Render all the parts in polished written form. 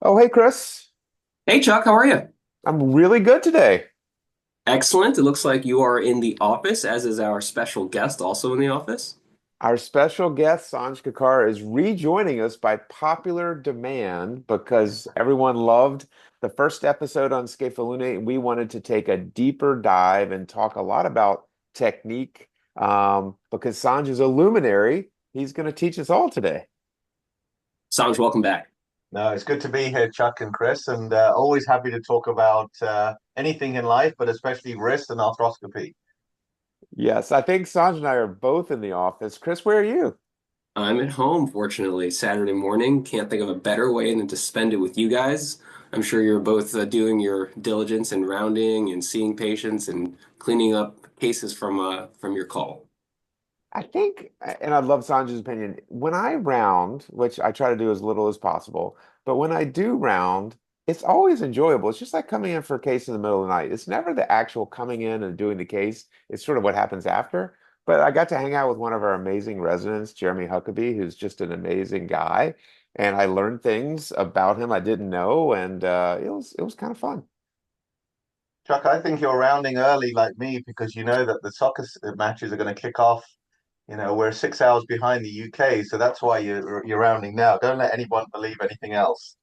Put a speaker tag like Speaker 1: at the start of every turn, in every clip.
Speaker 1: Oh, hey, Chris.
Speaker 2: Hey Chuck, how are you?
Speaker 1: I'm really good today.
Speaker 2: Excellent. It looks like you are in the office, as is our special guest also in the office.
Speaker 1: Our special guest, Sanj Kakar, is rejoining us by popular demand because everyone loved the first episode on Scapholunate, and we wanted to take a deeper dive and talk a lot about technique. Because Sanj is a luminary, he's going to teach us all today.
Speaker 2: Sanj, welcome back.
Speaker 3: No, it's good to be here, Chuck and Chris, and always happy to talk about anything in life, but especially wrist and arthroscopy.
Speaker 1: Yes, I think Sanj and I are both in the office. Chris, where are you?
Speaker 2: I'm at home, fortunately, Saturday morning. Can't think of a better way than to spend it with you guys. I'm sure you're both doing your diligence and rounding and seeing patients and cleaning up cases from your call.
Speaker 1: I think, and I'd love Sanjay's opinion, when I round, which I try to do as little as possible, but when I do round, it's always enjoyable. It's just like coming in for a case in the middle of the night. It's never the actual coming in and doing the case. It's sort of what happens after. But I got to hang out with one of our amazing residents, Jeremy Huckabee, who's just an amazing guy. And I learned things about him I didn't know, and it was kind of fun.
Speaker 3: Chuck, I think you're rounding early like me because you know that the matches are going to kick off. You know, we're 6 hours behind the UK, so that's why you're rounding now. Don't let anyone believe anything else.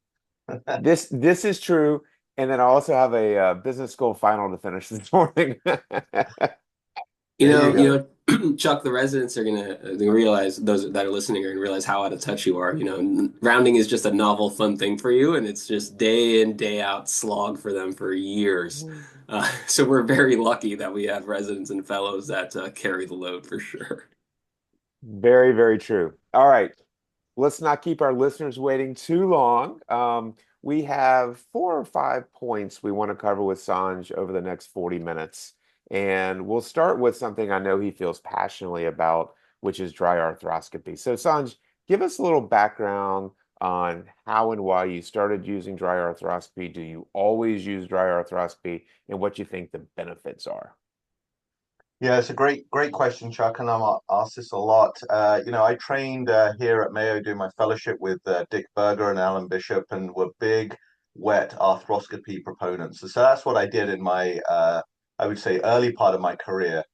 Speaker 1: This is true. And then I also have a business school final to finish this morning.
Speaker 2: You
Speaker 3: There you
Speaker 2: know,
Speaker 3: go.
Speaker 2: you Chuck, the residents are gonna realize those that are listening are gonna realize how out of touch you are. Rounding is just a novel, fun thing for you, and it's just day in, day out slog for them for years. So we're very lucky that we have residents and fellows that carry the load for sure.
Speaker 1: Very, very true. All right. Let's not keep our listeners waiting too long. We have 4 or 5 points we want to cover with Sanj over the next 40 minutes. And we'll start with something I know he feels passionately about, which is dry arthroscopy. So, Sanj, give us a little background on how and why you started using dry arthroscopy. Do you always use dry arthroscopy, and what you think the benefits are?
Speaker 3: Yeah, it's a great question, Chuck, and I'm asked this a lot. I trained here at Mayo doing my fellowship with Dick Berger and Alan Bishop, and were big wet arthroscopy proponents. So that's what I did in my, I would say, early part of my career.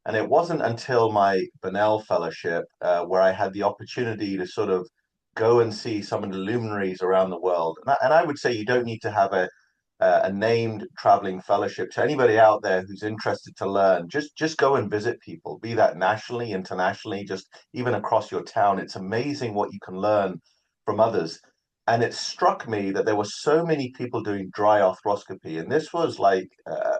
Speaker 3: And it wasn't until my Bunnell fellowship where I had the opportunity to sort of go and see some of the luminaries around the world. And I would say you don't need to have a named traveling fellowship. To anybody out there who's interested to learn, just go and visit people, be that nationally, internationally, just even across your town. It's amazing what you can learn from others. And it struck me that there were so many people doing dry arthroscopy, and this was like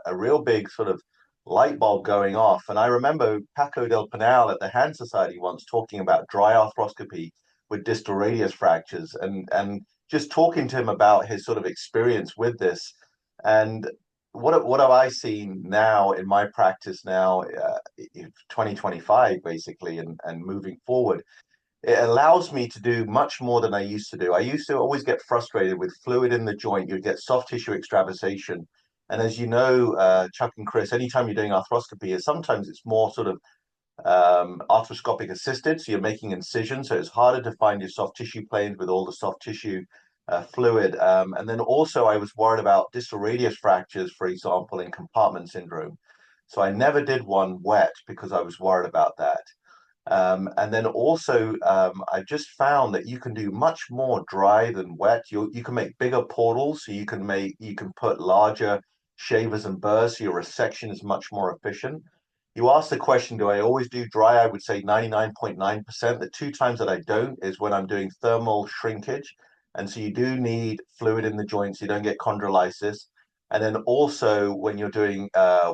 Speaker 3: a real big sort of light bulb going off. And I remember Paco del Penal at the Hand Society once talking about dry arthroscopy with distal radius fractures, and just talking to him about his sort of experience with this. And what have I seen now in my practice now, in 2025 basically, and moving forward? It allows me to do much more than I used to do. I used to always get frustrated with fluid in the joint. You'd get soft tissue extravasation. And as you know, Chuck and Chris, anytime you're doing arthroscopy, sometimes it's more sort of arthroscopic assisted. So you're making incisions. So it's harder to find your soft tissue planes with all the soft tissue fluid. And then also, I was worried about distal radius fractures, for example, in compartment syndrome. So I never did one wet because I was worried about that. And then also, I just found that you can do much more dry than wet. You can make bigger portals, so you can put larger shavers and burrs, so your resection is much more efficient. You asked the question, do I always do dry? I would say 99.9%. The two times that I don't is when I'm doing thermal shrinkage. And so you do need fluid in the joints, you don't get chondrolysis. And then also when you're doing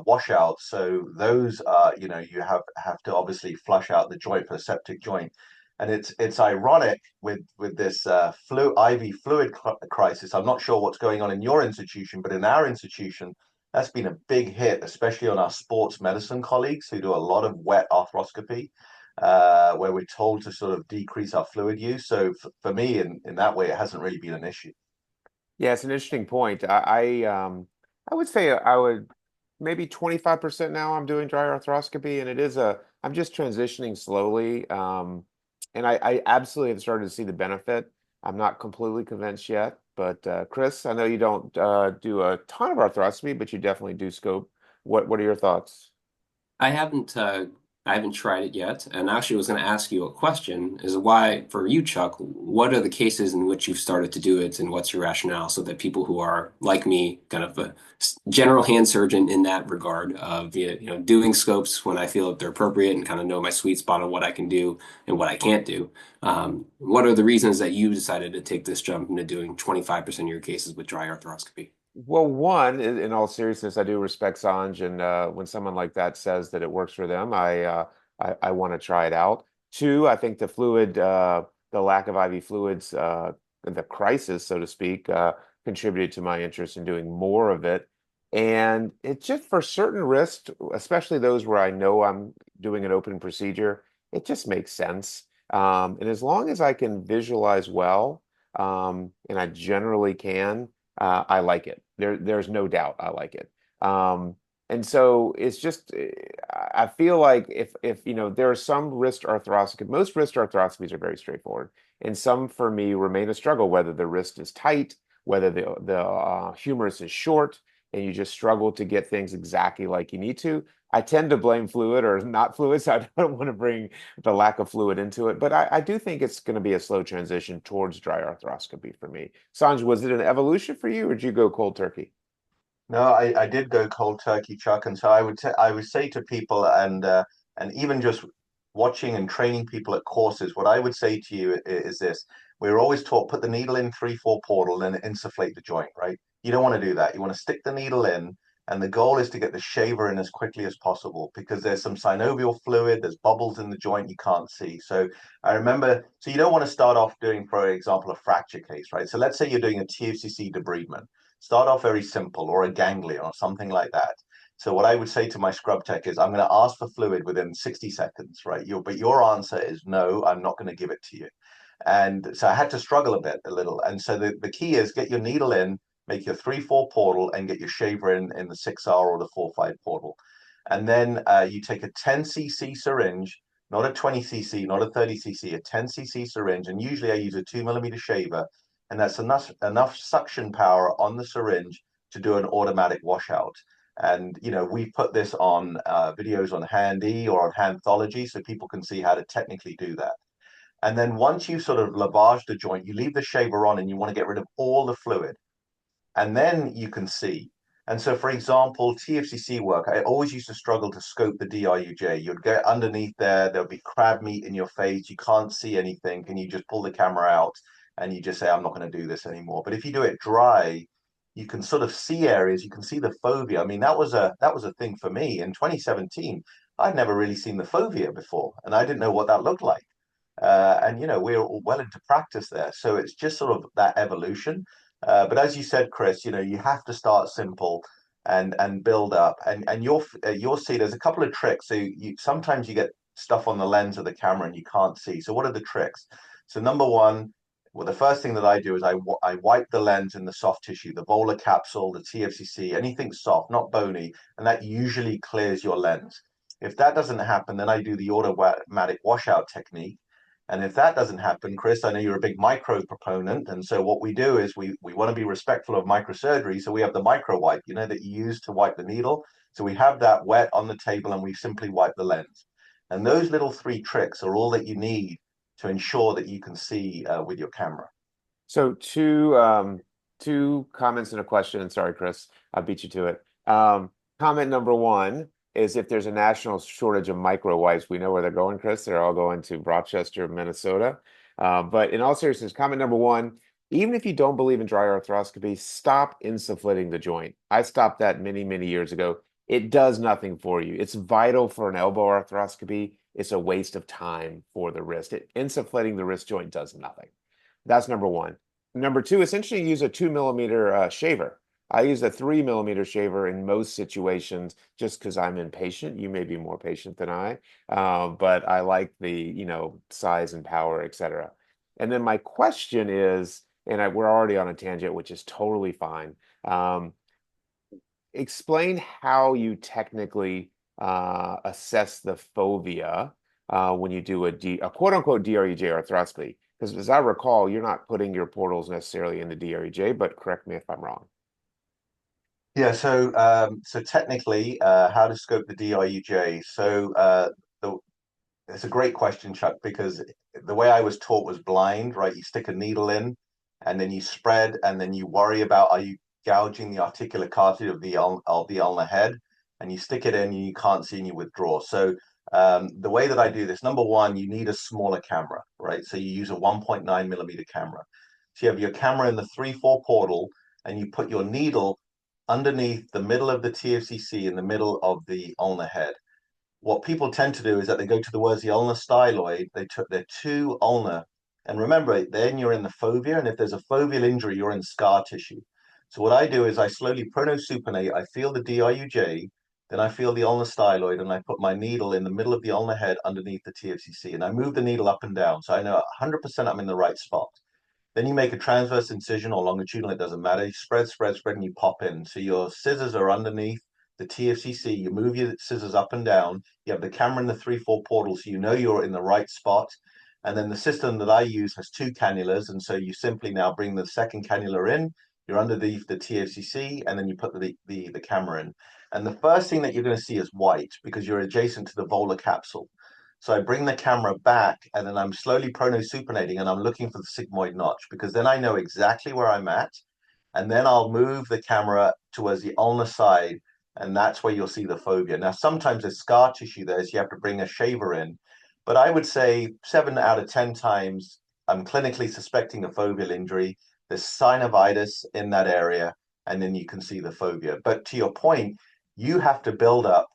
Speaker 3: washouts, so those are, you have to obviously flush out the joint for a septic joint. And it's ironic with this IV fluid crisis. I'm not sure what's going on in your institution, but in our institution, that's been a big hit, especially on our sports medicine colleagues who do a lot of wet arthroscopy, where we're told to sort of decrease our fluid use. So for me, in that way, it hasn't really been an issue.
Speaker 1: Yeah, it's an interesting point. I would say I would maybe 25% now I'm doing dry arthroscopy, and I'm just transitioning slowly. And I absolutely have started to see the benefit. I'm not completely convinced yet. But Chris, I know you don't do a ton of arthroscopy, but you definitely do scope. What are your thoughts?
Speaker 2: I haven't I haven't tried it yet, and actually was going to ask you a question is why for you, Chuck, what are the cases in which you've started to do it and what's your rationale so that people who are like me, kind of a general hand surgeon in that regard of doing scopes when I feel that they're appropriate and kind of know my sweet spot on what I can do and what I can't do. What are the reasons that you decided to take this jump into doing 25% of your cases with dry arthroscopy?
Speaker 1: Well, one, in all seriousness, I do respect Sanj, and when someone like that says that it works for them, I want to try it out. Two, I think the lack of IV fluids, the crisis, so to speak, contributed to my interest in doing more of it. And it just for certain risks, especially those where I know I'm doing an open procedure, it just makes sense. And as long as I can visualize well, and I generally can. I like it. There's no doubt I like it. And so it's just I feel like if there are some wrist arthroscopy, most wrist arthroscopies are very straightforward, and some for me remain a struggle, whether the wrist is tight, whether the humerus is short, and you just struggle to get things exactly like you need to. I tend to blame fluid or not fluid, so I don't want to bring the lack of fluid into it. But I do think it's going to be a slow transition towards dry arthroscopy for me. Sanj, was it an evolution for you, or did you go cold turkey?
Speaker 3: No, I did go cold turkey, Chuck, and so I would say to people, and even just watching and training people at courses, what I would say to you is this: we're always taught put the needle in 3/4 portal and insufflate the joint, right? You don't want to do that. You want to stick the needle in, and the goal is to get the shaver in as quickly as possible because there's some synovial fluid, there's bubbles in the joint you can't see. So I remember, so you don't want to start off doing, for example, a fracture case, right? So let's say you're doing a TFCC debridement. Start off very simple or a ganglion or something like that. So what I would say to my scrub tech is I'm going to ask for fluid within 60 seconds, right? But your answer is no, I'm not going to give it to you. And so I had to struggle a little. And so the key is get your needle in, make your 3/4 portal and get your shaver in the 6R or the 4/5 portal. And then you take a 10 cc syringe, not a 20 cc, not a 30 cc, a 10 cc syringe. And usually I use a 2 mm shaver, and that's enough suction power on the syringe to do an automatic washout. And we put this on videos on Handy or on Handthology so people can see how to technically do that. And then once you sort of lavage the joint, you leave the shaver on and you want to get rid of all the fluid, and then you can see. And so, for example, TFCC work, I always used to struggle to scope the DRUJ. You'd get underneath there, there'll be crab meat in your face, you can't see anything, and you just pull the camera out and you just say, I'm not going to do this anymore. But if you do it dry, you can sort of see areas, you can see the fovea. I mean, that was a thing for me in 2017. I'd never really seen the fovea before, and I didn't know what that looked like. And we're all well into practice there. So it's just sort of that evolution. But as you said, Chris, you have to start simple and build up. And you'll see there's a couple of tricks. So sometimes you get stuff on the lens of the camera and you can't see. So what are the tricks? So number one, well, the first thing that I do is I wipe the lens in the soft tissue, the volar capsule, the TFCC, anything soft, not bony, and that usually clears your lens. If that doesn't happen, then I do the automatic washout technique. And if that doesn't happen, Chris, I know you're a big micro proponent. And so what we do is we want to be respectful of microsurgery. So we have the micro wipe, that you use to wipe the needle. So we have that wet on the table and we simply wipe the lens. And those little three tricks are all that you need to ensure that you can see with your camera.
Speaker 1: So two comments and a question. And sorry, Chris, I beat you to it. Comment number one is if there's a national shortage of micro wipes, we know where they're going, Chris. They're all going to Rochester, Minnesota. But in all seriousness, comment number one, even if you don't believe in dry arthroscopy, stop insufflating the joint. I stopped that many, many years ago. It does nothing for you. It's vital for an elbow arthroscopy. It's a waste of time for the wrist. Insufflating the wrist joint does nothing. That's number one. Number two, essentially use a 2 mm shaver. I use a 3 mm shaver in most situations just because I'm impatient. You may be more patient than I, but I like the, size and power, etc. And then my question is, and we're already on a tangent, which is totally fine. Explain how you technically assess the fovea when you do a quote unquote DRUJ arthroscopy. Because as I recall, you're not putting your portals necessarily in the DREJ, but correct me if I'm wrong.
Speaker 3: Yeah, so technically, how to scope the DRUJ. The, it's a great question, Chuck, because the way I was taught was blind, right? You stick a needle in, and then you spread, and then you worry about, are you gouging the articular cartilage of the ulnar head, and you stick it in, and you can't see, and you withdraw. So the way that I do this, number one, you need a smaller camera, right? So you use a 1.9 millimeter camera. So you have your camera in the 3-4 portal, and you put your needle underneath the middle of the TFCC in the middle of the ulnar head. What people tend to do is that they go to the words the ulnar styloid, they took their two ulnar, and remember, then you're in the fovea, and if there's a foveal injury, you're in scar tissue. So what I do is I slowly pronosupinate, I feel the DRUJ, then I feel the ulnar styloid, and I put my needle in the middle of the ulnar head underneath the TFCC, and I move the needle up and down, so I know 100% I'm in the right spot. Then you make a transverse incision or longitudinal, it doesn't matter. You spread, spread, spread, and you pop in. So your scissors are underneath the TFCC. You move your scissors up and down. You have the camera in the 3-4 portal, so you know you're in the right spot. And then the system that I use has two cannulas. And so you simply now bring the second cannula in, you're underneath the TFCC, and then you put the camera in. And the first thing that you're going to see is white because you're adjacent to the volar capsule. So I bring the camera back and then I'm slowly pronosupinating and I'm looking for the sigmoid notch because then I know exactly where I'm at. And then I'll move the camera towards the ulnar side and that's where you'll see the fovea. Now, sometimes there's scar tissue there, so you have to bring a shaver in. But I would say 7 out of 10 times I'm clinically suspecting a foveal injury. There's synovitis in that area, and then you can see the fovea. But to your point, you have to build up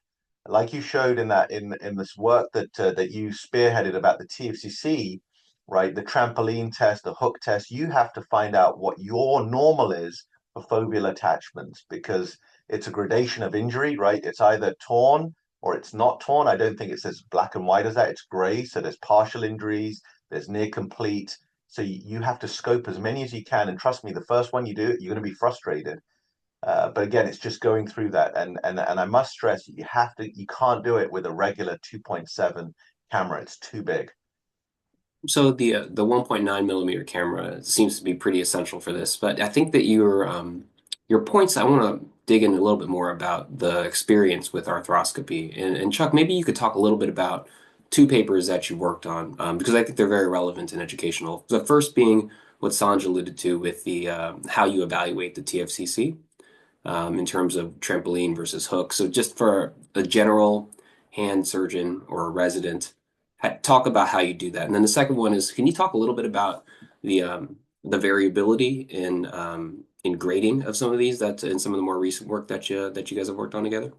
Speaker 3: like you showed in that in this work that you spearheaded about the TFCC, right? The trampoline test, the hook test. You have to find out what your normal is for foveal attachments because it's a gradation of injury, right? It's either torn or it's not torn. I don't think it's as black and white as that. It's gray. So there's partial injuries, there's near complete. So you have to scope as many as you can. And trust me, the first one you do, you're going to be frustrated. But again, it's just going through that, and I must stress you can't do it with a regular 2.7 camera. It's too big.
Speaker 2: So the 1.9 millimeter camera seems to be pretty essential for this, but I think that your points, I want to dig in a little bit more about the experience with arthroscopy. And Chuck, maybe you could talk a little bit about two papers that you worked on, because I think they're very relevant and educational. The first being what Sanj alluded to with the how you evaluate the TFCC in terms of trampoline versus hook. So just for a general hand surgeon or a resident, talk about how you do that. And then the second one is, can you talk a little bit about the variability in grading of some of these that in some of the more recent work that you guys have worked on together?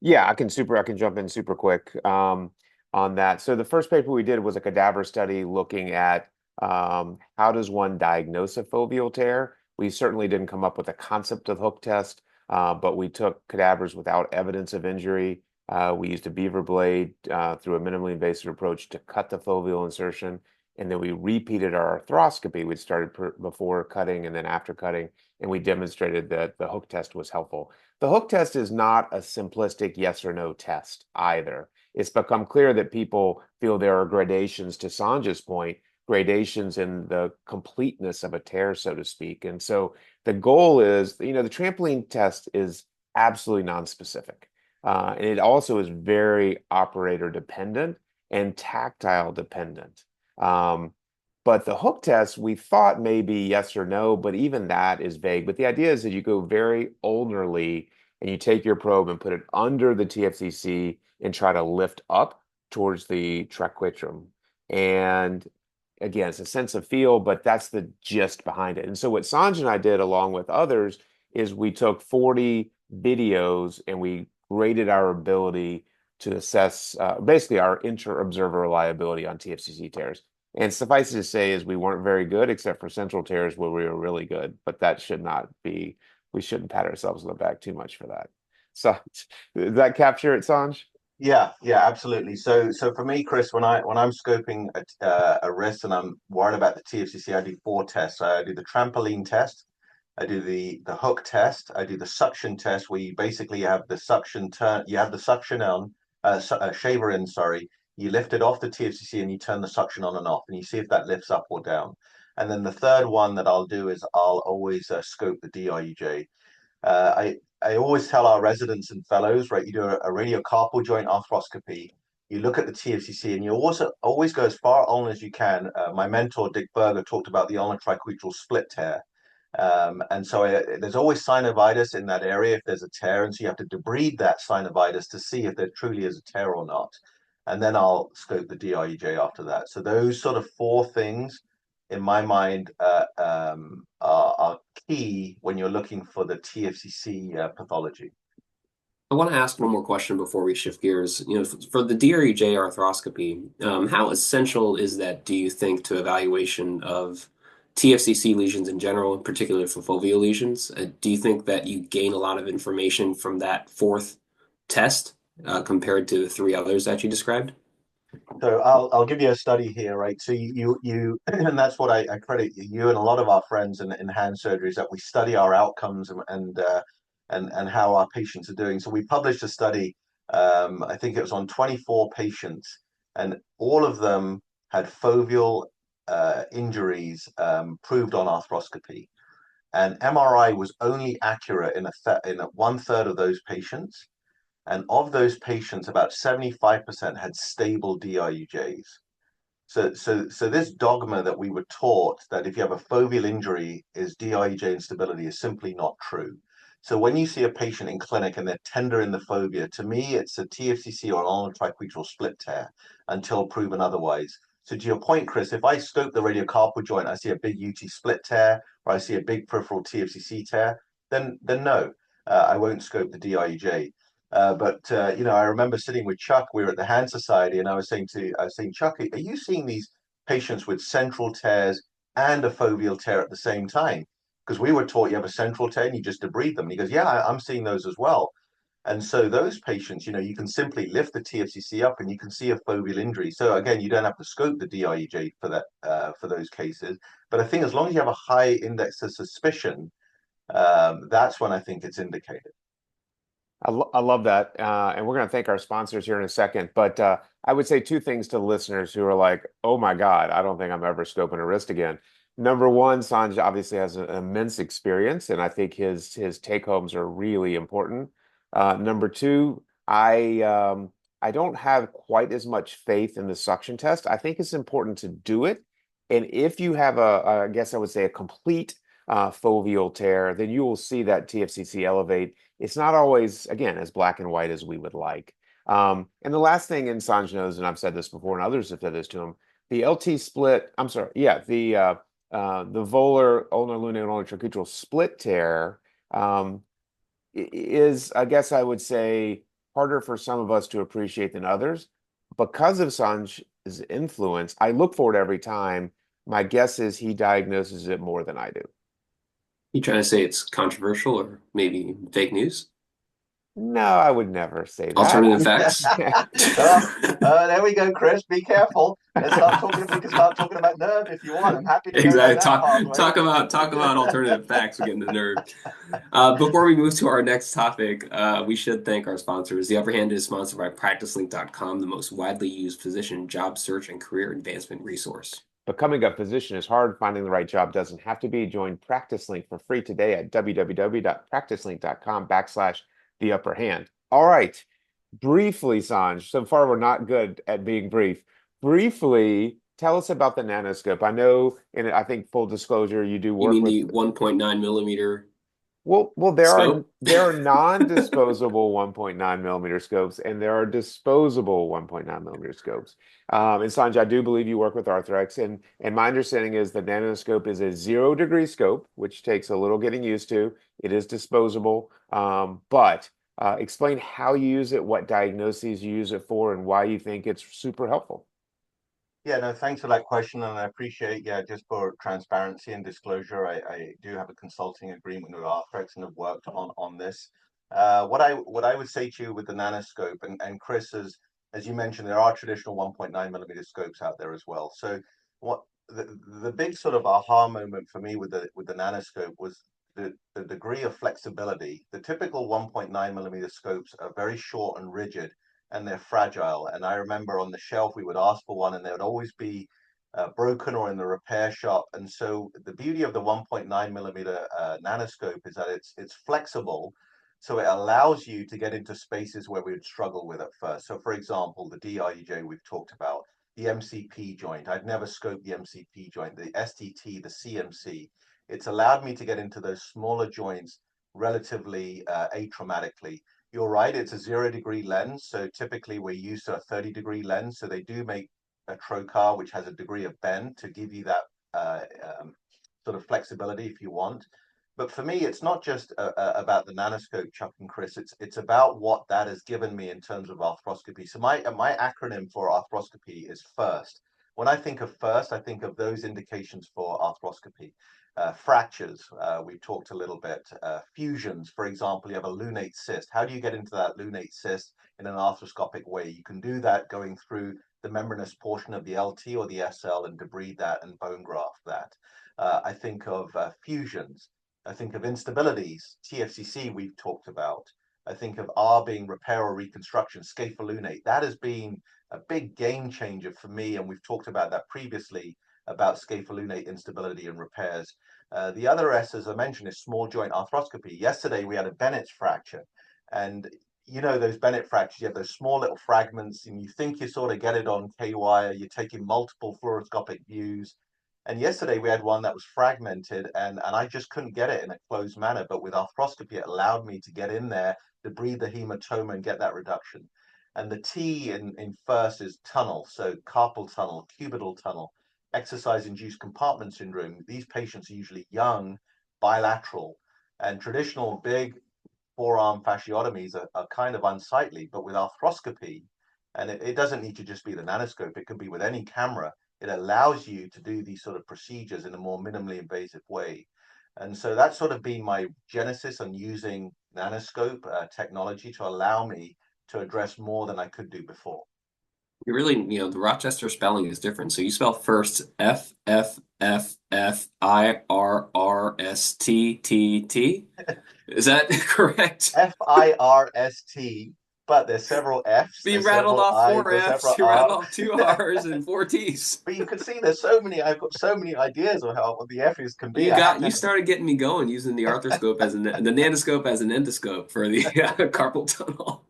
Speaker 1: Yeah, I can jump in super quick on that. So the first paper we did was a cadaver study looking at how does one diagnose a foveal tear. We certainly didn't come up with a concept of hook test, but we took cadavers without evidence of injury. We used a beaver blade through a minimally invasive approach to cut the foveal insertion, and then we repeated our arthroscopy. We started before cutting and then after cutting, and we demonstrated that the hook test was helpful. The hook test is not a simplistic yes or no test either. It's become clear that people feel there are gradations, to Sanj's point, gradations in the completeness of a tear, so to speak. And so the goal is, the trampoline test is absolutely nonspecific. And it also is very operator dependent and tactile dependent. But the hook test, we thought maybe yes or no, but even that is vague. But the idea is that you go very ulnarly and you take your probe and put it under the TFCC and try to lift up towards the triquetrum. And again, it's a sense of feel, but that's the gist behind it. And so what Sanj and I did, along with others, is we took 40 videos and we graded our ability to assess basically our inter-observer reliability on TFCC tears. And suffice it to say is we weren't very good except for central tears where we were really good, but that should not be, we shouldn't pat ourselves on the back too much for that. So did that capture it, Sanj?
Speaker 3: Yeah, yeah, absolutely. So for me, Chris, when I'm scoping a wrist and I'm worried about the TFCC, I do 4 tests. So I do the trampoline test, I do the hook test, I do the suction test, where you basically have the suction on, shaver in, sorry. You lift it off the TFCC and you turn the suction on and off, and you see if that lifts up or down. And then the third one that I'll do is I'll always scope the DRUJ. I always tell our residents and fellows, right, you do a radiocarpal joint arthroscopy, you look at the TFCC, and you also always go as far on as you can. My mentor, Dick Berger, talked about the ulnar triquetral split tear. And so there's always synovitis in that area if there's a tear. And so you have to debride that synovitis to see if there truly is a tear or not. And then I'll scope the DRUJ after that. So those sort of four things, in my mind, are key when you're looking for the TFCC pathology.
Speaker 2: I want to ask one more question before we shift gears. For the DRUJ arthroscopy, how essential is that, do you think, to evaluation of TFCC lesions in general, particularly for foveal lesions? Do you think that you gain a lot of information from that fourth test compared to the three others that you described?
Speaker 3: So I'll give you a study here, right? So you and that's what I credit you and a lot of our friends in hand surgery is that we study our outcomes and how our patients are doing. So we published a study, I think it was on 24 patients, and all of them had foveal injuries proved on arthroscopy, and MRI was only accurate in one third of those patients. And of those patients, about 75% had stable DRUJs. So this dogma that we were taught that if you have a foveal injury is DRUJ instability is simply not true. So when you see a patient in clinic and they're tender in the fovea, to me, it's a TFCC or an ulnar triquetral split tear until proven otherwise. So to your point, Chris, if I scope the radiocarpal joint, I see a big UT split tear, or I see a big peripheral TFCC tear, then no, I won't scope the DRUJ. I remember sitting with Chuck. We were at the Hand Society, and I was saying Chuck, are you seeing these patients with central tears and a foveal tear at the same time? Because we were taught you have a central tear and you just debride them. And he goes, yeah, I'm seeing those as well. And so those patients, you can simply lift the TFCC up and you can see a foveal injury. So again, you don't have to scope the DRUJ for that for those cases. But I think as long as you have a high index of suspicion, that's when I think it's indicated.
Speaker 1: I love that. And we're going to thank our sponsors here in a second. But I would say two things to listeners who are like, oh my God, I don't think I'm ever scoping a wrist again. Number one, Sanj obviously has an immense experience, and I think his take homes are really important. Number two, I don't have quite as much faith in the suction test. I think it's important to do it. And if you have I guess I would say a complete foveal tear, then you will see that TFCC elevate. It's not always, again, as black and white as we would like. And the last thing, and Sanj knows, and I've said this before, and others have said this to him, the LT split, I'm sorry, yeah, the volar ulnar lunar ulnar tracheal split tear is, I guess I would say, harder for some of us to appreciate than others. Because of Sanj's influence, I look for it every time. My guess is he diagnoses it more than I do.
Speaker 2: You trying to say it's controversial or maybe fake news?
Speaker 1: No, I would never say that.
Speaker 2: Alternative facts?
Speaker 3: There we go, Chris. Be careful. Let's start talking. We can start talking about nerve if you want. I'm happy to go down
Speaker 2: Exactly.
Speaker 3: that pathway.
Speaker 2: Talk about alternative facts. We're getting the nerd. Before we move to our next topic, we should thank our sponsors. The Upper Hand is sponsored by PracticeLink.com, the most widely used physician job search and career advancement resource.
Speaker 1: Becoming a physician is hard. Finding the right job doesn't have to be. Join PracticeLink for free today at www.practicelink.com/the upper hand. All right. Briefly, Sanj, so far we're not good at being brief. Briefly, tell us about the nanoscope. I know, and I think full disclosure, you do
Speaker 2: You
Speaker 1: work
Speaker 2: mean
Speaker 1: with
Speaker 2: the 1.9 millimeter
Speaker 1: well,
Speaker 2: scope?
Speaker 1: there are non-disposable 1.9 millimeter scopes, and there are disposable 1.9 millimeter scopes. And Sanj, I do believe you work with Arthrex, and my understanding is the nanoscope is a 0-degree scope, which takes a little getting used to. It is disposable, but explain how you use it, what diagnoses you use it for, and why you think it's super helpful.
Speaker 3: Yeah, no, thanks for that question, and I appreciate, yeah, just for transparency and disclosure, I do have a consulting agreement with Arthrex and have worked on this. What I would say to you with the nanoscope, and Chris, as you mentioned, there are traditional 1.9 millimeter scopes out there as well. So what the big sort of aha moment for me with the nanoscope was the degree of flexibility. The typical 1.9 millimeter scopes are very short and rigid, and they're fragile. And I remember on the shelf, we would ask for one and they would always be broken or in the repair shop. And so the beauty of the 1.9 millimeter nanoscope is that it's flexible. So it allows you to get into spaces where we would struggle with at first. So for example, the DRUJ we've talked about, the MCP joint. I'd never scoped the MCP joint, the STT, the CMC. It's allowed me to get into those smaller joints relatively atraumatically. You're right, it's a 0-degree lens. So typically we're used to a 30-degree lens. So they do make a trocar, which has a degree of bend to give you that sort of flexibility if you want. But for me, it's not just about the nanoscope, Chuck and Chris. It's about what that has given me in terms of arthroscopy. So my acronym for arthroscopy is FIRST. When I think of FIRST, I think of those indications for arthroscopy. Fractures, we talked a little bit. Fusions, for example, you have a lunate cyst. How do you get into that lunate cyst in an arthroscopic way? You can do that going through the membranous portion of the LT or the SL and debride that and bone graft that. I think of fusions. I think of instabilities, TFCC we've talked about. I think of R being repair or reconstruction, scapholunate. That has been a big game changer for me, and we've talked about that previously about scapholunate instability and repairs. The other S, as I mentioned, is small joint arthroscopy. Yesterday we had a Bennett's fracture, and you know those Bennett fractures, you have those small little fragments, and you think you sort of get it on K-wire, you're taking multiple fluoroscopic views, and yesterday we had one that was fragmented and I just couldn't get it in a closed manner. But with arthroscopy, it allowed me to get in there, debride the hematoma and get that reduction. And the T in first is tunnel. So carpal tunnel, cubital tunnel, exercise-induced compartment syndrome. These patients are usually young, bilateral, and traditional big forearm fasciotomies are kind of unsightly. But with arthroscopy, and it doesn't need to just be the nanoscope, it could be with any camera, it allows you to do these sort of procedures in a more minimally invasive way. And so that's sort of been my genesis on using nanoscope technology to allow me to address more than I could do before.
Speaker 2: You really, the Rochester spelling is different. So you spell first FFFFIRRSTTT. Is that correct?
Speaker 3: FIRST, but there's several F's,
Speaker 2: But you
Speaker 3: there's
Speaker 2: rattled
Speaker 3: several
Speaker 2: off
Speaker 3: I's,
Speaker 2: four
Speaker 3: there's
Speaker 2: F's,
Speaker 3: several
Speaker 2: you rattled
Speaker 3: R's.
Speaker 2: off two R's and four T's.
Speaker 3: But you can see there's so many, I've got so many ideas of how what the F's can be.
Speaker 2: You started getting me going using the arthroscope the nanoscope as an endoscope for the carpal tunnel.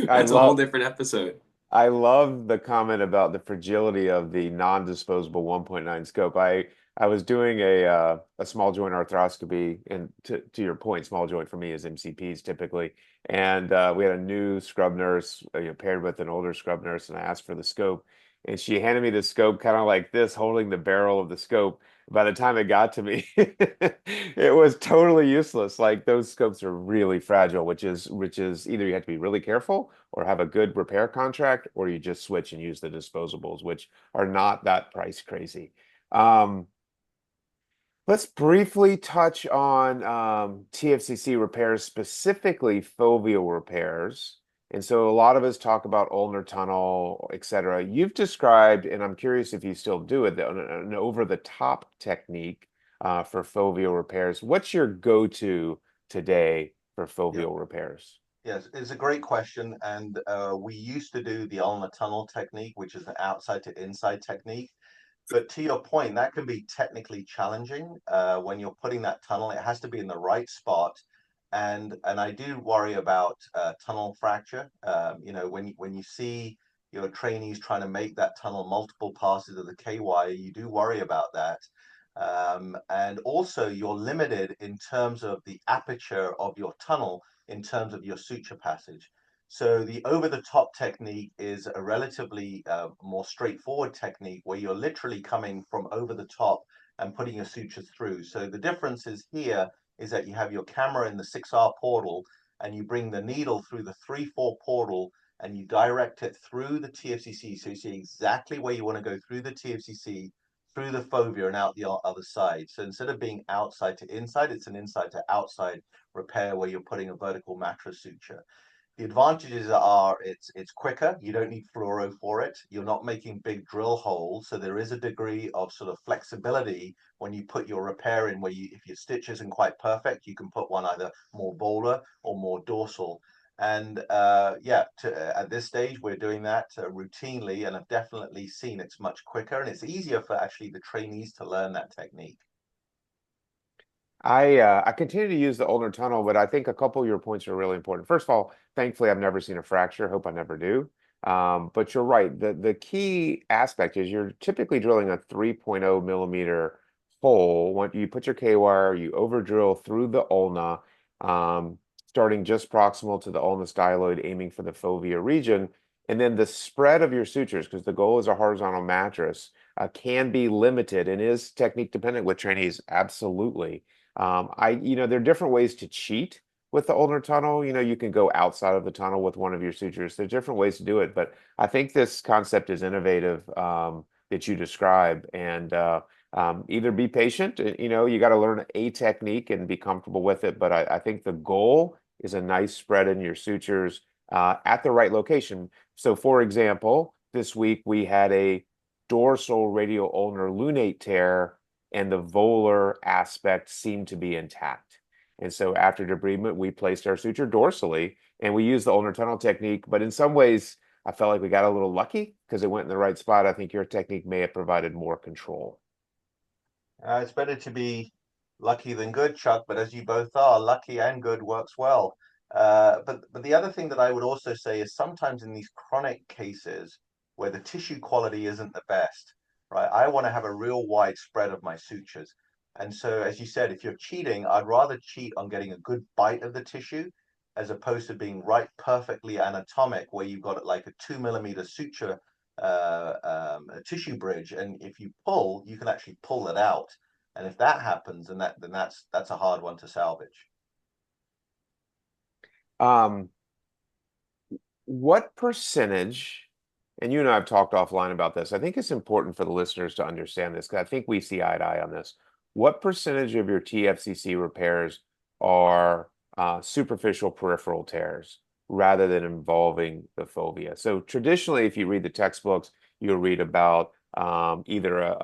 Speaker 1: I
Speaker 2: That's a whole
Speaker 1: love
Speaker 2: different episode.
Speaker 1: I love the comment about the fragility of the non-disposable 1.9 scope. I was doing a small joint arthroscopy, and to your point, small joint for me is MCPs typically. And we had a new scrub nurse, paired with an older scrub nurse, and I asked for the scope, and she handed me the scope kind of like this, holding the barrel of the scope. By the time it got to me, it was totally useless. Like those scopes are really fragile, which is either you have to be really careful or have a good repair contract, or you just switch and use the disposables, which are not that price crazy. Um, let's briefly touch on TFCC repairs, specifically foveal repairs. And so a lot of us talk about ulnar tunnel, et cetera. You've described, and I'm curious if you still do it, an over-the-top technique for foveal repairs. What's your go-to today for
Speaker 3: Yeah.
Speaker 1: foveal repairs?
Speaker 3: Yes, it's a great question. And we used to do the ulnar tunnel technique, which is an outside to inside technique. But to your point, that can be technically challenging when you're putting that tunnel. It has to be in the right spot. And I do worry about tunnel fracture. When you see your trainees trying to make that tunnel multiple passes of the KY, you do worry about that. And also, you're limited in terms of the aperture of your tunnel, in terms of your suture passage. So the over-the-top technique is a relatively more straightforward technique where you're literally coming from over the top and putting your sutures through. So the difference is here is that you have your camera in the 6R portal and you bring the needle through the 3-4 portal and you direct it through the TFCC. So you see exactly where you want to go through the TFCC, through the fovea and out the other side. So instead of being outside to inside, it's an inside to outside repair where you're putting a vertical mattress suture. The advantages are it's quicker. You don't need fluoro for it. You're not making big drill holes. So there is a degree of sort of flexibility when you put your repair in where if your stitch isn't quite perfect, you can put one either more volar or more dorsal. And at this stage, we're doing that routinely, and I've definitely seen it's much quicker and it's easier for actually the trainees to learn that technique.
Speaker 1: I continue to use the ulnar tunnel, but I think a couple of your points are really important. First of all, thankfully, I've never seen a fracture. Hope I never do. But you're right. The key aspect is you're typically drilling a 3.0 millimeter hole. When you put your K-wire, you over drill through the ulna, starting just proximal to the ulna styloid, aiming for the fovea region. And then the spread of your sutures, because the goal is a horizontal mattress, can be limited and is technique dependent with trainees. Absolutely. There are different ways to cheat with the ulnar tunnel. You can go outside of the tunnel with one of your sutures. There's different ways to do it, but I think this concept is innovative, that you describe. And either be patient, you got to learn a technique and be comfortable with it. But I think the goal is a nice spread in your sutures at the right location. So, for example, this week we had a dorsal radial ulnar lunate tear and the volar aspect seemed to be intact. And so after debridement, we placed our suture dorsally and we used the ulnar tunnel technique. But in some ways, I felt like we got a little lucky because it went in the right spot. I think your technique may have provided more control.
Speaker 3: It's better to be lucky than good, Chuck, but as you both are, lucky and good works well. But the other thing that I would also say is sometimes in these chronic cases where the tissue quality isn't the best, right? I want to have a real wide spread of my sutures. And so, as you said, if you're cheating, I'd rather cheat on getting a good bite of the tissue as opposed to being right perfectly anatomic, where you've got like a 2 millimeter suture a tissue bridge, and if you pull, you can actually pull it out. And if that happens, then that's a hard one to salvage.
Speaker 1: Um, what percentage, and you and I have talked offline about this, I think it's important for the listeners to understand this because I think we see eye to eye on this. What percentage of your TFCC repairs are superficial peripheral tears rather than involving the fovea? So traditionally, if you read the textbooks, you'll read about either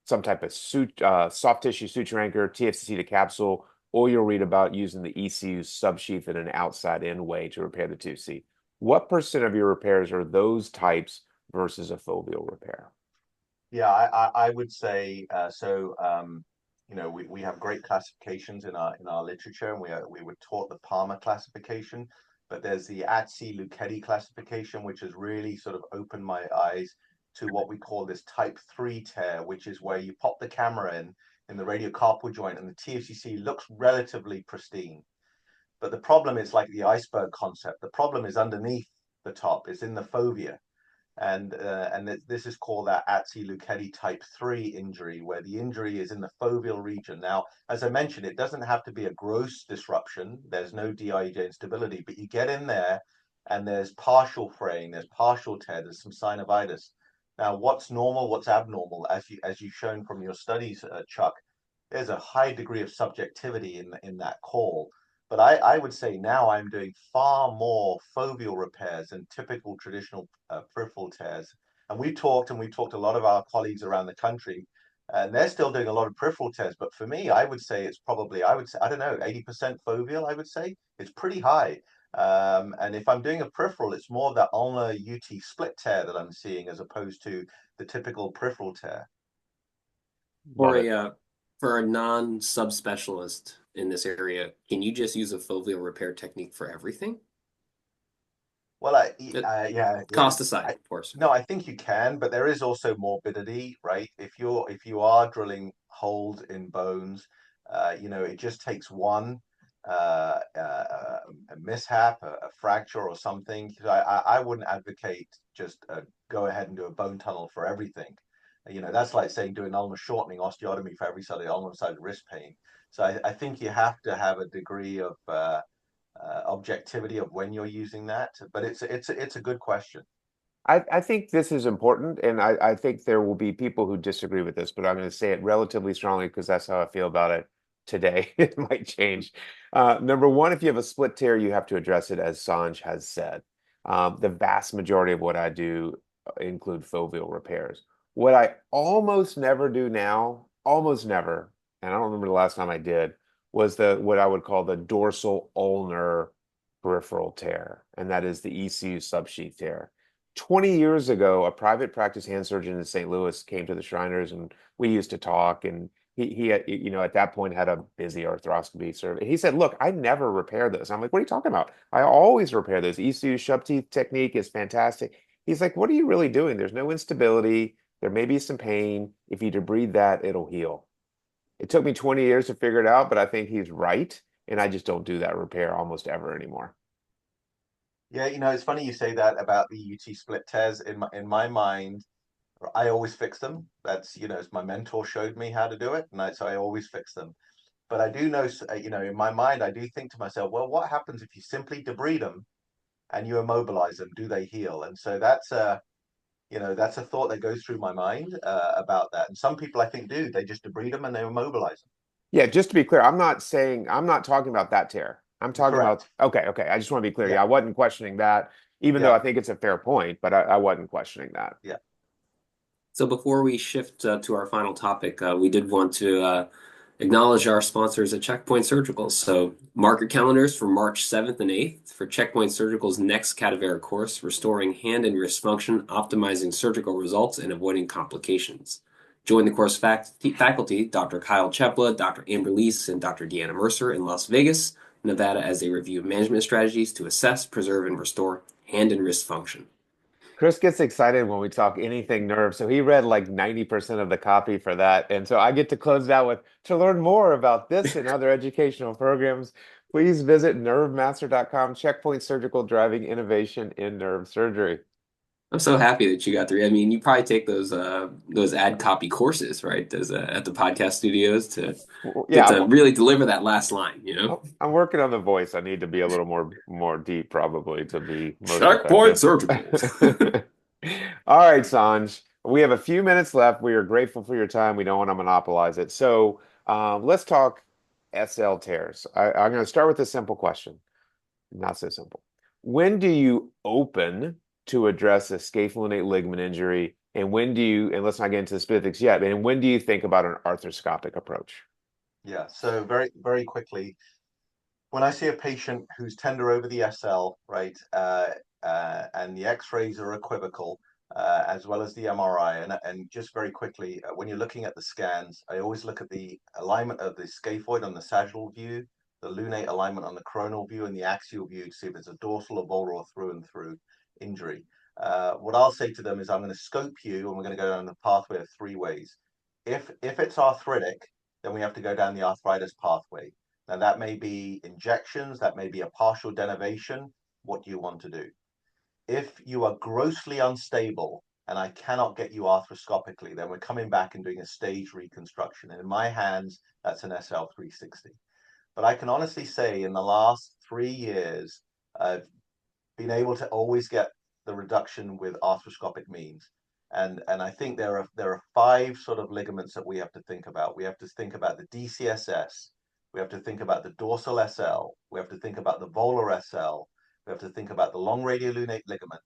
Speaker 1: some type of soft tissue suture anchor, TFCC to capsule, or you'll read about using the ECU subsheath in an outside in way to repair the 2C. What percent of your repairs are those types versus a foveal repair?
Speaker 3: Yeah, I would say so. We have great classifications in our literature, and we were taught the Palmer classification, but there's the Atsi-Luchetti classification, which has really sort of opened my eyes to what we call this type 3 tear, which is where you pop the camera in the radiocarpal joint, and the TFCC looks relatively pristine. But the problem is like the iceberg concept. The problem is underneath the top, it's in the fovea, and this is called that Atsi-Luchetti type 3 injury, where the injury is in the foveal region. Now, as I mentioned, it doesn't have to be a gross disruption. There's no DIJ instability, but you get in there and there's partial fraying, there's partial tear, there's some synovitis. Now, what's normal, what's abnormal, as you've shown from your studies, Chuck, there's a high degree of subjectivity in that call. But I would say now I'm doing far more foveal repairs than typical traditional peripheral tears. And we talked a lot of our colleagues around the country, and they're still doing a lot of peripheral tears. But for me, I would say it's probably, I would say, I don't know, 80% foveal, I would say. It's pretty high. And if I'm doing a peripheral, it's more that ulnar UT split tear that I'm seeing as opposed to the typical peripheral tear.
Speaker 2: For
Speaker 1: Love
Speaker 2: a
Speaker 1: it.
Speaker 2: uh, for a non-subspecialist in this area, can you just use a foveal repair technique for everything?
Speaker 3: Well,
Speaker 2: Uh,
Speaker 3: yeah, yeah.
Speaker 2: Cost aside,
Speaker 3: I,
Speaker 2: of course.
Speaker 3: no, I think you can, but there is also morbidity, right? If you are drilling holes in bones, it just takes one a mishap, a fracture or something. I wouldn't advocate just go ahead and do a bone tunnel for everything. That's like saying do an ulnar shortening osteotomy for every side of the ulnar side of wrist pain. So I think you have to have a degree of objectivity of when you're using that. But it's a good question.
Speaker 1: I think this is important, and I think there will be people who disagree with this, but I'm going to say it relatively strongly because that's how I feel about it today. It might change. Number one, if you have a split tear, you have to address it, as Sanj has said. The vast majority of what I do include foveal repairs. What I almost never do now, almost never, and I don't remember the last time I did, was the what I would call the dorsal ulnar peripheral tear, and that is the ECU subsheath tear. 20 years ago, a private practice hand surgeon in St. Louis came to the Shriners, and we used to talk. And he had, at that point had a busy arthroscopy survey. He said, "Look, I never repair this." I'm like, "What are you talking about? I always repair this. ECU subteeth technique is fantastic." He's like, "What are you really doing? There's no instability. There may be some pain. If you debride that, it'll heal." It took me 20 years to figure it out, but I think he's right. And I just don't do that repair almost ever anymore.
Speaker 3: Yeah, it's funny you say that about the UT split tears. In my mind, I always fix them. That's, as my mentor showed me how to do it, and so I always fix them. But I do know, in my mind, I do think to myself, well, what happens if you simply debride them and you immobilize them? Do they heal? And so that's a thought that goes through my mind about that. And some people I think do. They just debride them and they immobilize
Speaker 1: Yeah, just to be clear, I'm not talking about that tear. I'm
Speaker 3: them.
Speaker 1: talking about,
Speaker 3: Correct.
Speaker 1: okay, okay. I just want to be clear.
Speaker 3: Yeah.
Speaker 1: Yeah, I wasn't questioning that, even though
Speaker 3: Yeah.
Speaker 1: I think it's a fair point, but I wasn't questioning that.
Speaker 3: Yeah.
Speaker 2: So before we shift to our final topic, we did want to acknowledge our sponsors at Checkpoint Surgical. So mark your calendars for March 7th and 8th for Checkpoint Surgical's next cadaveric course, Restoring Hand and Wrist Function, Optimizing Surgical Results, and Avoiding Complications. Join the course faculty, Dr. Kyle Chepla, Dr. Amber Lease, and Dr. Deanna Mercer in Las Vegas, Nevada, as they review management strategies to assess, preserve, and restore hand and wrist function.
Speaker 1: Chris gets excited when we talk anything nerve. So he read like 90% of the copy for that. And so I get to close out with, to learn more about this and other educational programs, please visit nervemaster.com, Checkpoint Surgical, driving innovation in nerve surgery.
Speaker 2: I'm so happy that you got through. I mean, you probably take those ad copy courses, right? Those at the podcast studios to get
Speaker 1: Yeah,
Speaker 2: to really deliver that last line, you know?
Speaker 1: I'm working on the voice. I need to be a little more deep probably to be most
Speaker 2: Checkpoint
Speaker 1: effective.
Speaker 2: Surgical.
Speaker 1: All right, Sanj. We have a few minutes left. We are grateful for your time. We don't want to monopolize it. So let's talk SL tears. I'm going to start with a simple question. Not so simple. When do you open to address a scapholunate ligament injury? And when do you, and let's not get into the specifics yet, and when do you think about an arthroscopic approach?
Speaker 3: Yeah. So very, very quickly, when I see a patient who's tender over the SL, right, and the X-rays are equivocal, as well as the MRI, and just very quickly, when you're looking at the scans, I always look at the alignment of the scaphoid on the sagittal view, the lunate alignment on the coronal view, and the axial view to see if it's a dorsal or volar or through and through injury. What I'll say to them is, I'm going to scope you, and we're going to go down the pathway of three ways. If it's arthritic, then we have to go down the arthritis pathway. Now, that may be injections, that may be a partial denervation. What do you want to do? If you are grossly unstable and I cannot get you arthroscopically, then we're coming back and doing a stage reconstruction. And in my hands, that's an SL360. But I can honestly say in the last 3 years, I've been able to always get the reduction with arthroscopic means. And I think there are five sort of ligaments that we have to think about. We have to think about the DCSS. We have to think about the dorsal SL. We have to think about the volar SL. We have to think about the long radiolunate ligament.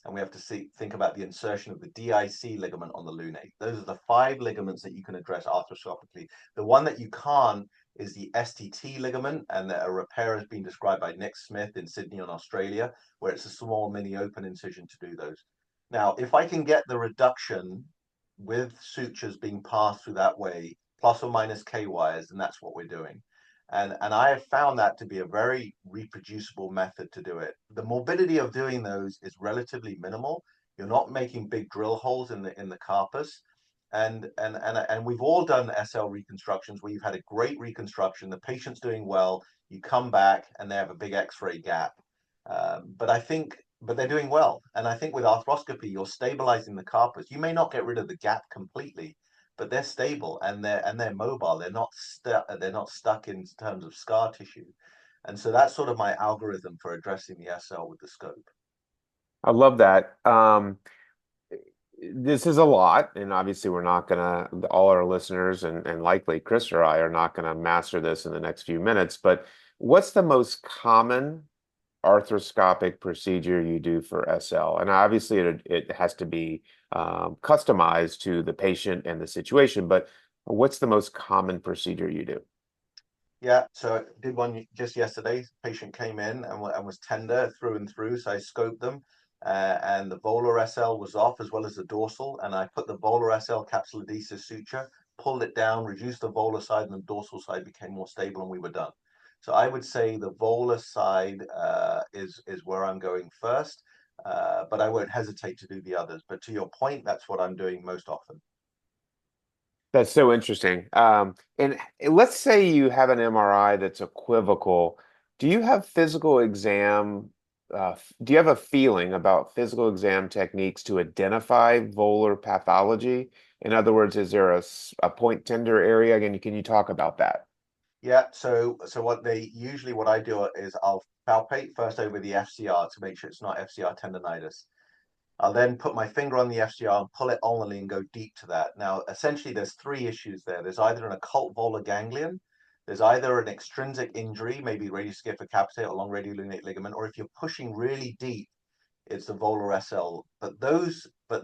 Speaker 3: And we have to think about the insertion of the DIC ligament on the lunate. Those are the five ligaments that you can address arthroscopically. The one that you can't is the STT ligament, and a repair has been described by Nick Smith in Sydney, in Australia, where it's a small mini open incision to do those. Now, if I can get the reduction with sutures being passed through that way, plus or minus K wires, then that's what we're doing. And I have found that to be a very reproducible method to do it. The morbidity of doing those is relatively minimal. You're not making big drill holes in the carpus. And we've all done SL reconstructions where you've had a great reconstruction, the patient's doing well, you come back and they have a big X-ray gap. But they're doing well. And I think with arthroscopy, you're stabilizing the carpus. You may not get rid of the gap completely, but they're stable and they're mobile. They're not stuck in terms of scar tissue. And so that's sort of my algorithm for addressing the SL with the scope.
Speaker 1: I love that. This is a lot, and obviously we're not gonna, all our listeners and likely Chris or I are not gonna master this in the next few minutes, but what's the most common arthroscopic procedure you do for SL? And obviously it has to be customized to the patient and the situation, but what's the most common procedure you do?
Speaker 3: Yeah, so I did one just yesterday. Patient came in and was tender through and through. So I scoped them, and the volar SL was off as well as the dorsal. And I put the volar SL capsulodesis suture, pulled it down, reduced the volar side, and the dorsal side became more stable, and we were done. So I would say the volar side is where I'm going first, but I won't hesitate to do the others. But to your point, that's what I'm doing most often.
Speaker 1: That's so interesting. And let's say you have an MRI that's equivocal. Do you have physical exam? Do you have a feeling about physical exam techniques to identify volar pathology? In other words, is there a point tender area? Again, can you talk about that?
Speaker 3: Yeah, so what I do is I'll palpate first over the FCR to make sure it's not FCR tendonitis. I'll then put my finger on the FCR and pull it only and go deep to that. Now, essentially, there's three issues there. There's either an occult volar ganglion, there's either an extrinsic injury, maybe radiuscapular capitate or long radiolunate ligament, or if you're pushing really deep, it's the volar SL. But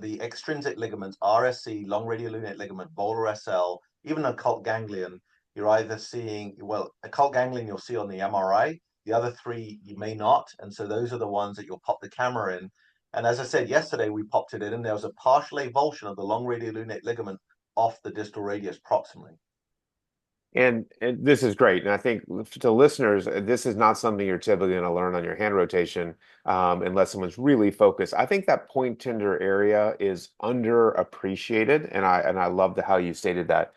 Speaker 3: the extrinsic ligaments, RSC, long radiolunate ligament, volar SL, even occult ganglion, you're either seeing, well, occult ganglion you'll see on the MRI. The other three you may not. And so those are the ones that you'll pop the camera in. And as I said yesterday, we popped it in, and there was a partial avulsion of the long radiolunate ligament off the distal radius proximally.
Speaker 1: And this is great. And I think to listeners, this is not something you're typically going to learn on your hand rotation unless someone's really focused. I think that point tender area is underappreciated, and I love how you stated that.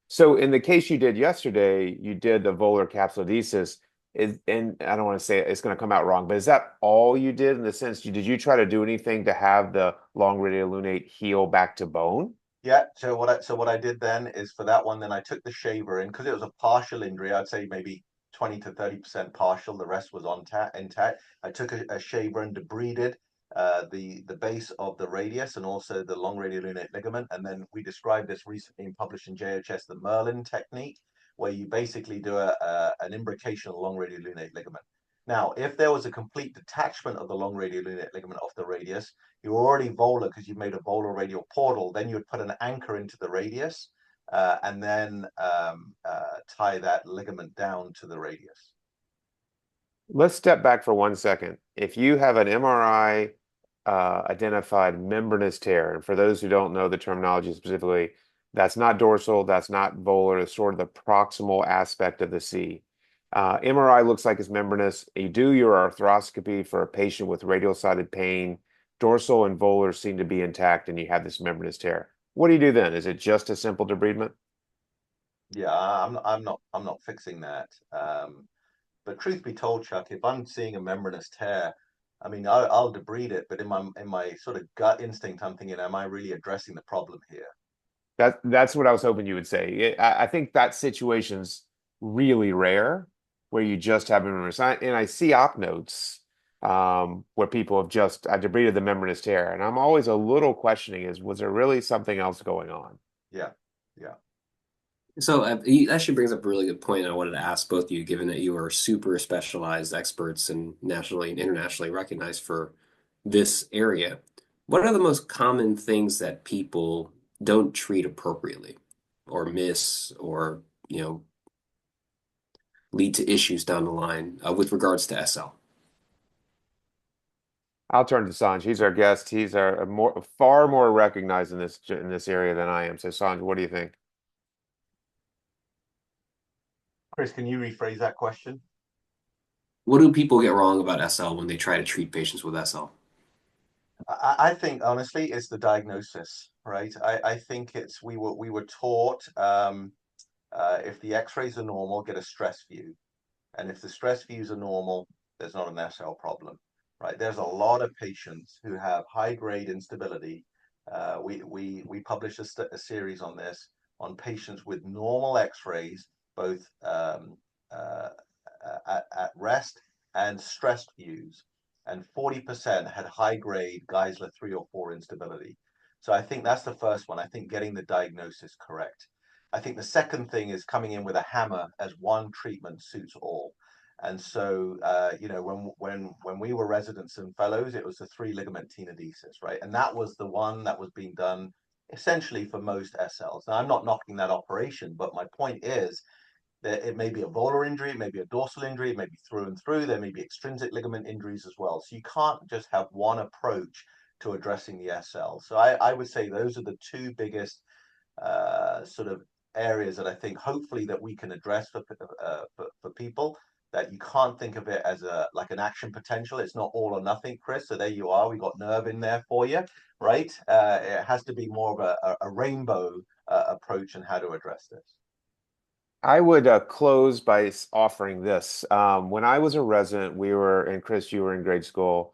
Speaker 1: So in the case you did yesterday, you did the volar capsulodesis. And I don't want to say it's going to come out wrong, but is that all you did in the sense did you try to do anything to have the long radiolunate heal back to bone?
Speaker 3: Yeah. So what I did then is for that one, then I took the shaver in because it was a partial injury. I'd say maybe 20 to 30% partial. The rest was on intact. I took a shaver and debrided the base of the radius and also the long radiolunate ligament. And then we described this recently and published in JHS, the Merlin technique, where you basically do an imbrication of the long radiolunate ligament. Now, if there was a complete detachment of the long radiolunate ligament off the radius, you're already volar because you've made a volar radial portal. Then you would put an anchor into the radius and then tie that ligament down to the radius.
Speaker 1: Let's step back for 1 second. If you have an MRI identified membranous tear, and for those who don't know the terminology specifically, that's not dorsal, that's not volar, it's sort of the proximal aspect of the C. MRI looks like it's membranous. You do your arthroscopy for a patient with radial-sided pain. Dorsal and volar seem to be intact, and you have this membranous tear. What do you do then? Is it just a simple debridement?
Speaker 3: Yeah, I'm not fixing that. But truth be told, Chuck, if I'm seeing a membranous tear, I mean, I'll debride it, but in my sort of gut instinct, I'm thinking, am I really addressing the problem here?
Speaker 1: That's what I was hoping you would say. I think that situation's really rare where you just have membranous. And I see op notes where people have just I debrided the membranous tear, and I'm always a little questioning was there really something else going on?
Speaker 3: Yeah, yeah.
Speaker 2: So that actually brings up a really good point I wanted to ask both of you, given that you are super specialized experts and nationally and internationally recognized for this area. What are the most common things that people don't treat appropriately or miss or, lead to issues down the line with regards to SL?
Speaker 1: I'll turn to Sanj. He's our guest. He's far more recognized in this area than I am. So Sanj, what do you think?
Speaker 3: Chris, can you rephrase that question?
Speaker 2: What do people get wrong about SL when they try to treat patients with SL?
Speaker 3: I think honestly, it's the diagnosis, right? I think it's we were taught if the X-rays are normal, get a stress view, and if the stress views are normal, there's not an SL problem, right? There's a lot of patients who have high-grade instability. We published a series on this on patients with normal X-rays, both at rest and stressed views, and 40% had high-grade Geisler 3 or 4 instability. So I think that's the first one. I think getting the diagnosis correct. I think the second thing is coming in with a hammer as one treatment suits all. And so, when we were residents and fellows, it was the 3 ligament tenodesis, right? And that was the one that was being done essentially for most SLs. Now, I'm not knocking that operation, but my point is It may be a volar injury, it may be a dorsal injury, it may be through and through. There may be extrinsic ligament injuries as well. So you can't just have one approach to addressing the SL. So I would say those are the two biggest sort of areas that I think hopefully that we can address for people, that you can't think of it as a like an action potential. It's not all or nothing, Chris. So there you are. We got nerve in there for you, right? It has to be more of a rainbow approach in how to address this.
Speaker 1: I would close by offering this. When I was a resident, we were, and Chris, you were in grade school,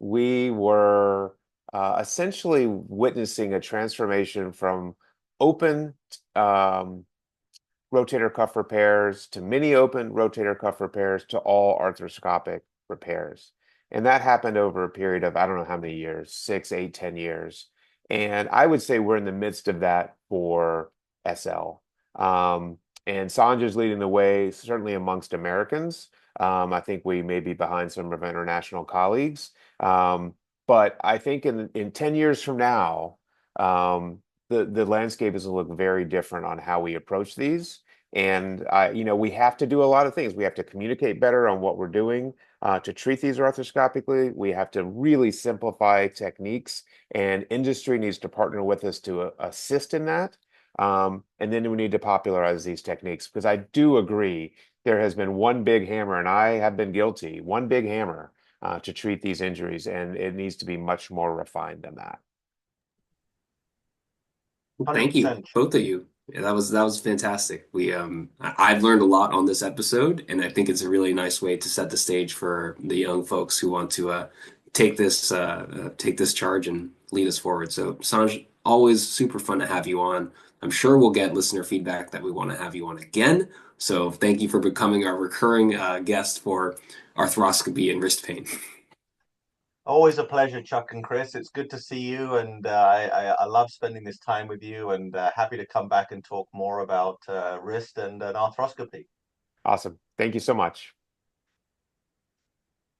Speaker 1: we were essentially witnessing a transformation from open rotator cuff repairs to mini open rotator cuff repairs to all arthroscopic repairs. And that happened over a period of, I don't know how many years, 6, 8, 10 years. And I would say we're in the midst of that for SL. And Sanj is leading the way, certainly amongst Americans. I think we may be behind some of our international colleagues. But I think in 10 years from now, the landscape is going to look very different on how we approach these. And we have to do a lot of things. We have to communicate better on what we're doing to treat these arthroscopically. We have to really simplify techniques, and industry needs to partner with us to assist in that. And then we need to popularize these techniques, because I do agree there has been one big hammer, and I have been guilty, one big hammer to treat these injuries, and it needs to be much more refined than that.
Speaker 2: Thank you,
Speaker 3: 100%.
Speaker 2: both of you. Yeah, that was fantastic. I've learned a lot on this episode, and I think it's a really nice way to set the stage for the young folks who want to take this charge and lead us forward. So, Sanj, always super fun to have you on. I'm sure we'll get listener feedback that we want to have you on again. So, thank you for becoming our recurring guest for arthroscopy and wrist pain.
Speaker 3: Always a pleasure, Chuck and Chris. It's good to see you, and I love spending this time with you, and happy to come back and talk more about wrist and arthroscopy.
Speaker 1: Awesome. Thank you so much.